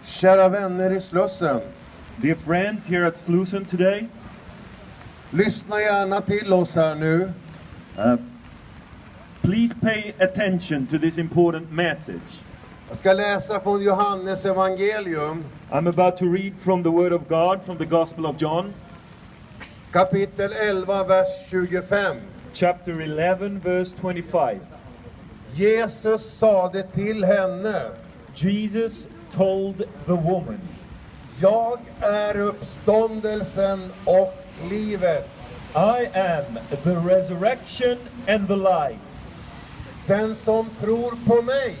Kära vänner i Slussen, Dear friends here at Slusen today, lyssna gärna till oss här nu. please pay attention to this important message. Jag ska läsa från Johannes evangelium, I'm about to read from the Word of God, from the Gospel of John, kapitel 11, vers 25. chapter 11, verse 25. Jesus sade till henne, Jesus told the woman, jag är uppståndelsen och livet. I am the resurrection and the life. Den som tror på mig,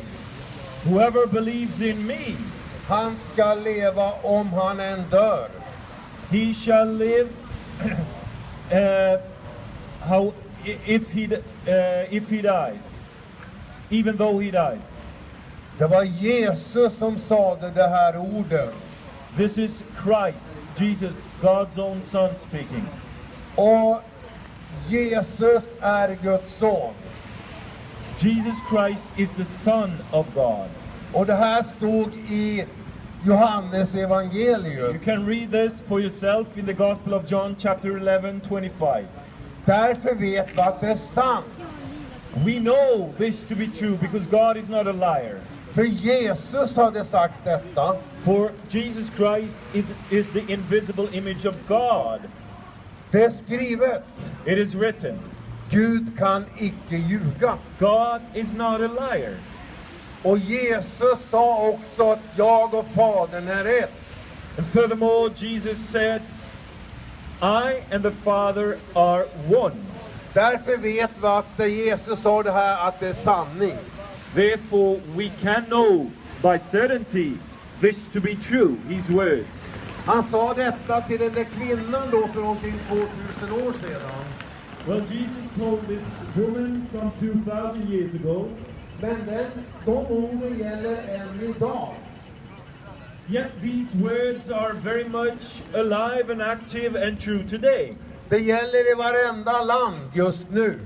Whoever believes in me, han ska leva om han än dör. he shall live if he dies, even though he dies. Det var Jesus som sade det här orden. This is Christ, Jesus, God's own Son speaking. Och Jesus är Guds son. Jesus Christ is the Son of God. Och det här stod i Johannes evangelium. You can read this for yourself in the Gospel of John, chapter 11, 25. Därför vet vi att det är sant. We know this to be true because God is not a liar. För Jesus hade sagt detta. For Jesus Christ is the invisible image of God. Det är skrivet. It is written, Gud kan icke ljuga. God is not a liar. Och Jesus sa också att jag och Fadern är ett. And furthermore, Jesus said, I and the Father are one. Därför vet vi att Jesus sa det här att det är sanning. Therefore, we can know by certainty this to be true, his words. Han sa detta till den där kvinnan då för omkring 2000 år sedan. Well, Jesus told this woman some 2,000 years ago, Men de orden gäller än idag. yet these words are very much alive and active and true today. Det gäller i varenda land just nu.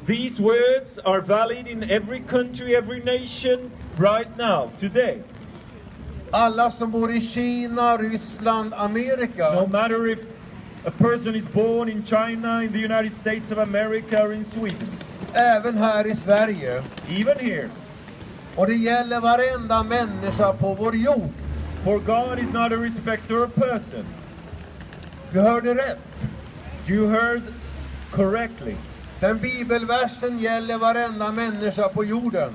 These words are valid in every country, every nation, right now, today. Alla som bor i Kina, Ryssland, Amerika. No matter if a person is born in China, in the United States of America, or in Sweden, Även här i Sverige. even here. Och det gäller varenda människa på vår jord. For God is not a respecter of person. Vi hörde rätt. You heard correctly. Den bibelversen gäller varenda människa på jorden.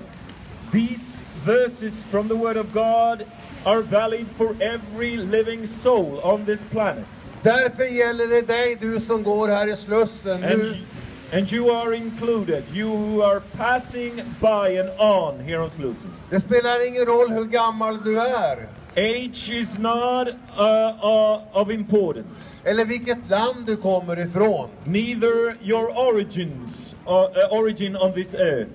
These verses from the Word of God are valid for every living soul on this planet. Därför gäller det dig, du som går här i Slussen nu. And you are included, you who are passing by and on here on Slusen. Det spelar ingen roll hur gammal du är. Age is not of importance. Eller vilket land du kommer ifrån. Neither your origin on this earth,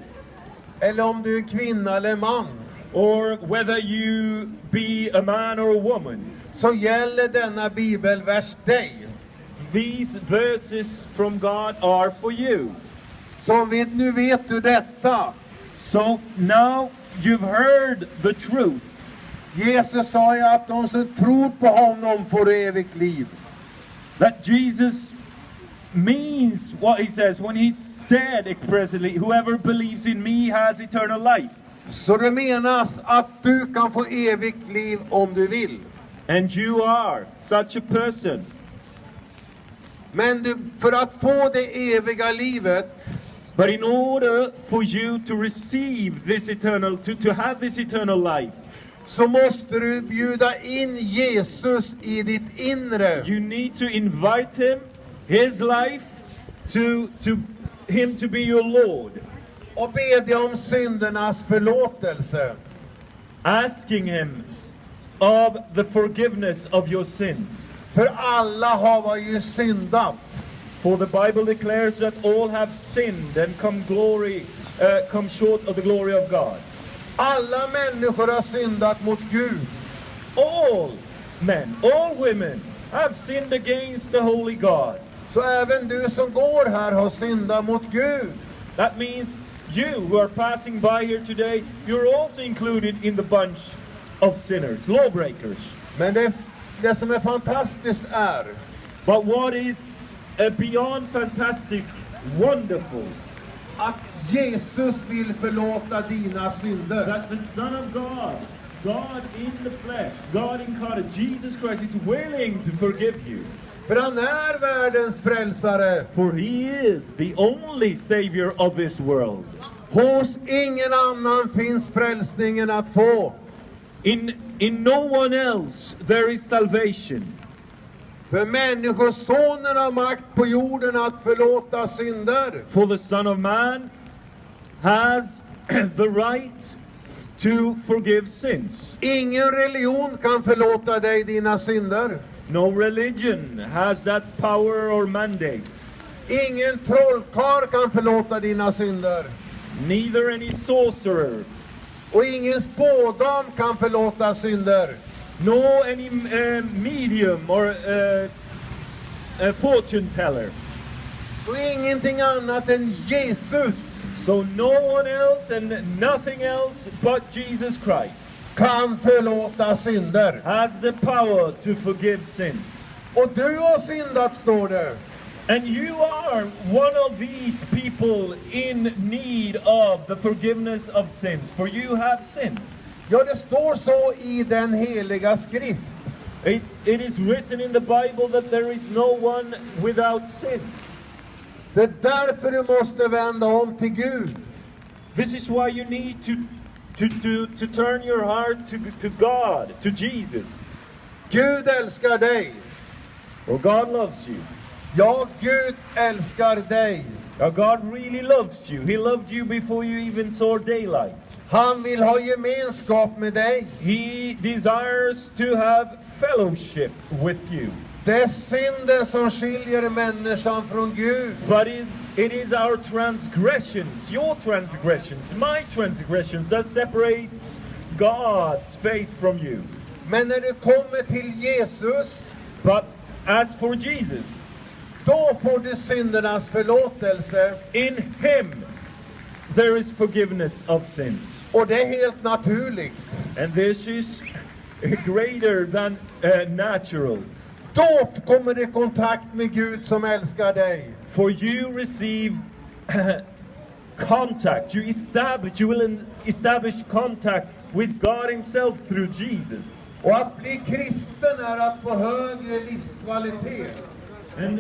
Eller om du är kvinna eller man. or whether you be a man or a woman. Så gäller denna bibelvers dig. These verses from God are for you. Så nu vet du detta. So now you've heard the truth. Jesus sa ju att de som tror på honom får evigt liv. That Jesus means what he says when he said expressly, whoever believes in me has eternal life. Så det menas att du kan få evigt liv om du vill. And you are such a person. Men för att få det eviga livet, But in order for you to receive this eternal, to have this eternal life, så måste du bjuda in Jesus i ditt inre. you need to invite him, his life, to him to be your Lord. Och bedja om syndernas förlåtelse. Asking him of the forgiveness of your sins. För alla har ju syndat. For the Bible declares that all have sinned and come short of the glory of God. Alla människor har syndat mot Gud. All men, all women have sinned against the holy God. Så även du som går här har syndat mot Gud. That means you who are passing by here today, you're also included in the bunch of sinners, lawbreakers. Men det som är fantastiskt är But what is beyond fantastic, wonderful, att Jesus vill förlåta dina synder. that the Son of God, God in the flesh, God incarnate, Jesus Christ is willing to forgive you. För han är världens frälsare. For he is the only Savior of this world. Hos ingen annan finns frälsningen att få. In no one else there is salvation. För människosonen har makt på jorden att förlåta synder. For the Son of Man has the right to forgive sins. Ingen religion kan förlåta dig dina synder. No religion has that power or mandate. Ingen trollkarl kan förlåta dina synder. Neither any sorcerer, Och ingen spådam kan förlåta synder. nor any medium or fortune teller. Och ingenting annat än Jesus So no one else and nothing else but Jesus Christ kan förlåta synder. has the power to forgive sins. Och du har syndat, står det. And you are one of these people in need of the forgiveness of sins, for you have sinned. Ja, det står så i den heliga skrift. It is written in the Bible that there is no one without sin. Så det är därför du måste vända om till Gud. This is why you need to turn your heart to God, to Jesus. Gud älskar dig. For God loves you. Ja, Gud älskar dig. God really loves you. He loved you before you even saw daylight. Han vill ha gemenskap med dig. He desires to have fellowship with you. Det är synden som skiljer människan från Gud. But it is our transgressions, your transgressions, my transgressions that separates God's face from you. Men när du kommer till Jesus, But as for Jesus, då får du syndernas förlåtelse. in him there is forgiveness of sins. Och det är helt naturligt. And this is greater than natural. Då kommer du i kontakt med Gud som älskar dig. For you receive contact, you will establish contact with God himself through Jesus. Och att bli kristen är att få högre livskvalitet. And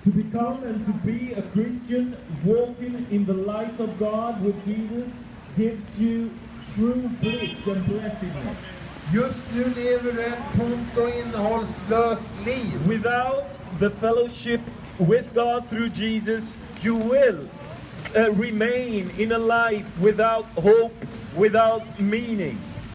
to become and to be a Christian, walking in the light of God with Jesus, gives you true bliss and blessedness. Just nu lever du ett tomt och innehållslöst liv. Without the fellowship with God through Jesus, you will remain in a life without hope, without meaning.